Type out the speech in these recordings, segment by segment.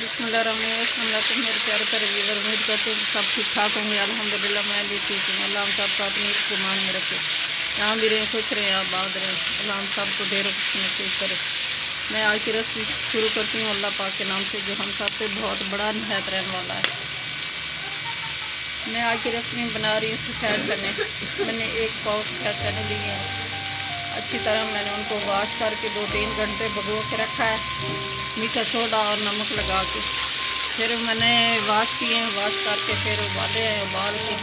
बिस्मिल्लाहिर्रहमानिर्रहीम। मेरे प्यारे प्यारे व्यूअर, उम्मीद करते हैं सब ठीक ठाक होंगे। अल्हम्दुलिल्लाह मैं भी ठीक हूँ। अल्लाह हम सब अपनी ईमान में रखे, यहाँ भी रहें, खुश रहें, आबाद रहें। अल्लाह हम सब को ढेरों कुछ नसीब करे। मैं आज की रेसिपी शुरू करती हूँ अल्लाह पाक के नाम से, जो हम सब पे बहुत बड़ा निहायत रहने वाला है। मैं आज की रेसिपी बना रही हूँ सफ़ेद चने। मैंने 1 पाव सफ़ेद चने लिए हैं। अच्छी तरह मैंने उनको वॉश करके 2-3 घंटे भिगो के रखा है, मीठा सोडा और नमक लगा के। फिर मैंने वॉश किए हैं, वॉश करके फिर उबाले हैं, उबाल के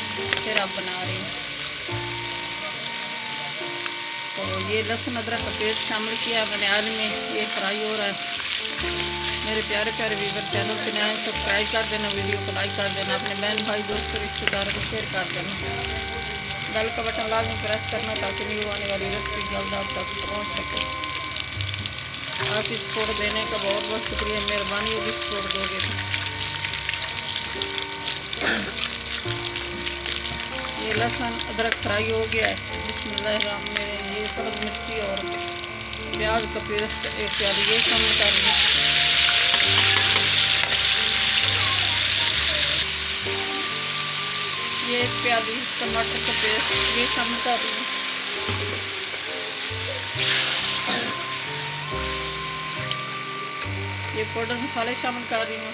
फिर अब बना रही हूँ। तो ये लहसुन अदरक का पेस्ट शामिल किया मैंने आज में, ये फ्राई हो रहा है। मेरे प्यारे प्यारे व्यूअर, चैनल पे नए सब्सक्राइब कर देना, वीडियो को लाइक कर देना, अपने बहन भाई दोस्तों रिश्तेदारों को शेयर कर देना। बेल का बटन लाजमी प्रेस करना ताकि न्यू आने वाली रेसिपी जल्द आप तक पहुंच सके। आपकी सपोर्ट देने का बहुत बहुत शुक्रिया, मेहरबानी होगी सपोर्ट दोगे तो। ये लहसुन अदरक फ्राई हो गया है। बिस्मिल्लाहिर्रहमानिर्रहीम। ये सब्ज़ मिर्ची और प्याज का पेस्ट 1 प्याली ये शामिल कर ली। ये 1 प्याली टमाटर का पेस्ट ये शामिल कर ली। ये पाउडर मसाले शामिल कर रही हूँ।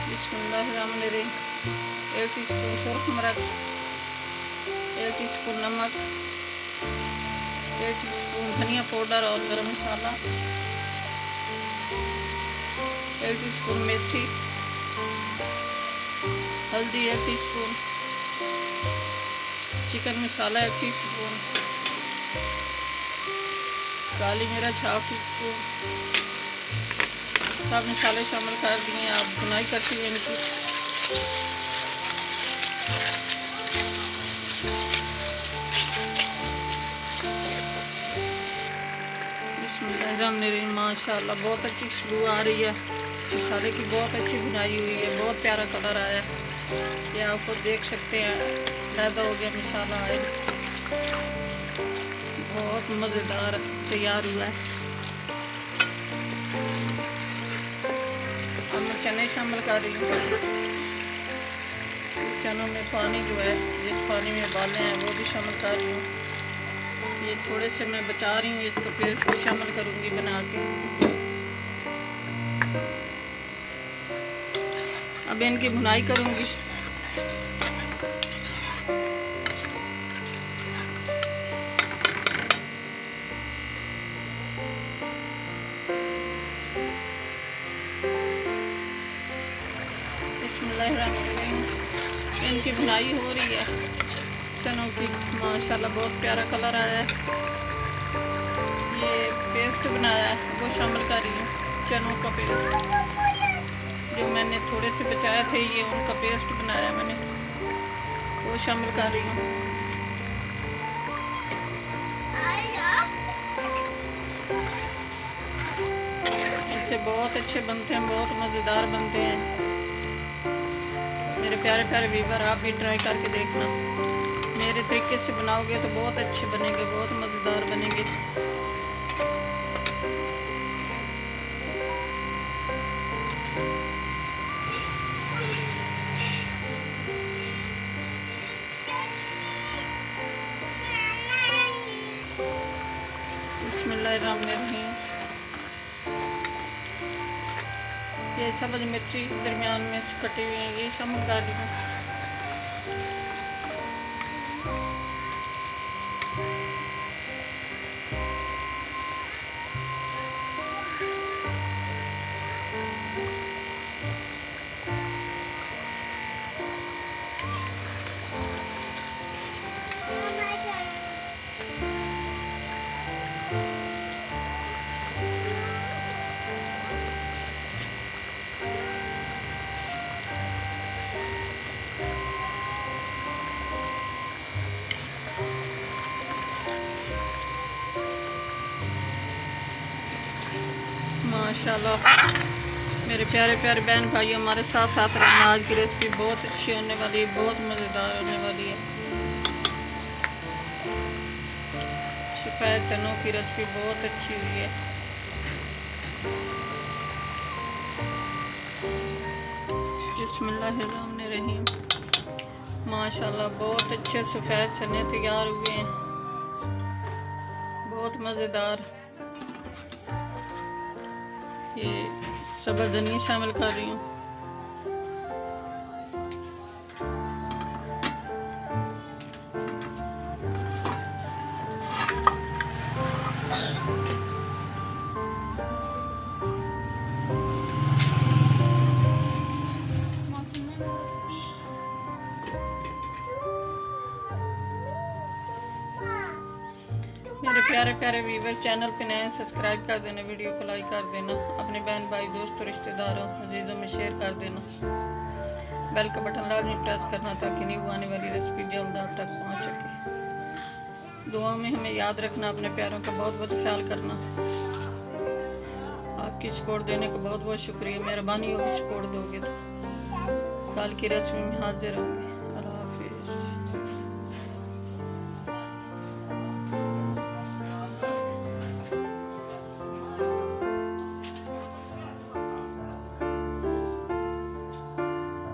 बिस्मिल्लाहिर्रहमानिर्रहीम। 1 टीस्पून सुरख मिर्च, 1 टीस्पून नमक, 1 टीस्पून धनिया पाउडर और गरम मसाला, 1 टीस्पून मेथी, हल्दी 1 टीस्पून, चिकन मसाला 1 टीस्पून, काली मिर्च 1/2 टीस्पून। सब मसाले शामिल कर दिए। आप बुनाई करती हैं इनकी। बिस्मिल्लाहिर्रहमानिर्रहीम। माशाल्लाह बहुत अच्छी खुशबू आ रही है, मसाले की बहुत अच्छी बुनाई हुई है, बहुत प्यारा कलर आया। ये आप खुद देख सकते हैं, पैदा हो गया मसाला ऑयल, बहुत मज़ेदार तैयार हुआ है। अब मैं चने शामिल कर रही हूँ। चनों में पानी जो है, जिस पानी में उबाले हैं वो भी शामिल कर रही हूँ। ये थोड़े से मैं बचा रही हूँ, इसको पेस्ट शामिल करूँगी बना के। अब इनकी भुनाई करूँगी। बिस्मिल्लाहिर्रहमानिर्रहीम। इनकी भुनाई हो रही है चनों की। माशाल्लाह बहुत प्यारा कलर आया है। ये पेस्ट बनाया है वो शामिल कर रही हूँ। चनों का पेस्ट जो मैंने थोड़े से बचाए थे, ये उनका पेस्ट बनाया मैंने, वो शामिल कर रही हूँ। इनसे बहुत अच्छे बनते हैं, बहुत मज़ेदार बनते हैं। मेरे प्यारे प्यारे व्यूअर, आप भी ट्राई करके देखना। मेरे तरीके से बनाओगे तो बहुत अच्छे बनेंगे, बहुत मज़ेदार बनेंगे। बिस्मिल्लाहिर्रहमानिर्रहीम। ये सब्ज़ मिर्ची दरमियान में से कटी हुई है, ये शामिल कर रही हूँ। माशाल्लाह मेरे प्यारे प्यारे बहन भाई हमारे साथ साथ रहना। आज की रेसिपी बहुत अच्छी होने वाली है, बहुत मज़ेदार होने वाली है। सफ़ेद चनों की रेसिपी बहुत अच्छी हुई है। बिस्मिल्लाहिर्रहमानिर्रहीम। माशाल्लाह बहुत अच्छे सफ़ेद चने तैयार हुए हैं, बहुत मज़ेदार। ये सब्ज़ धनिया शामिल कर रही हूँ। मेरे प्यारे प्यारे व्यूवर, चैनल पे नए सब्सक्राइब कर देना, वीडियो को लाइक कर देना, अपने बहन भाई दोस्तों रिश्तेदारों अजीज़ों में शेयर कर देना, बेल का बटन लाजमी प्रेस करना ताकि न्यू आने वाली रेसिपी जल्द आप तक पहुंच सके। दुआ में हमें याद रखना, अपने प्यारों का बहुत बहुत ख्याल करना। आपकी सपोर्ट देने का बहुत बहुत शुक्रिया। मेहरबानी होगी सपोर्ट दोगे तो कल की रेसिपी में हाजिर होंगे।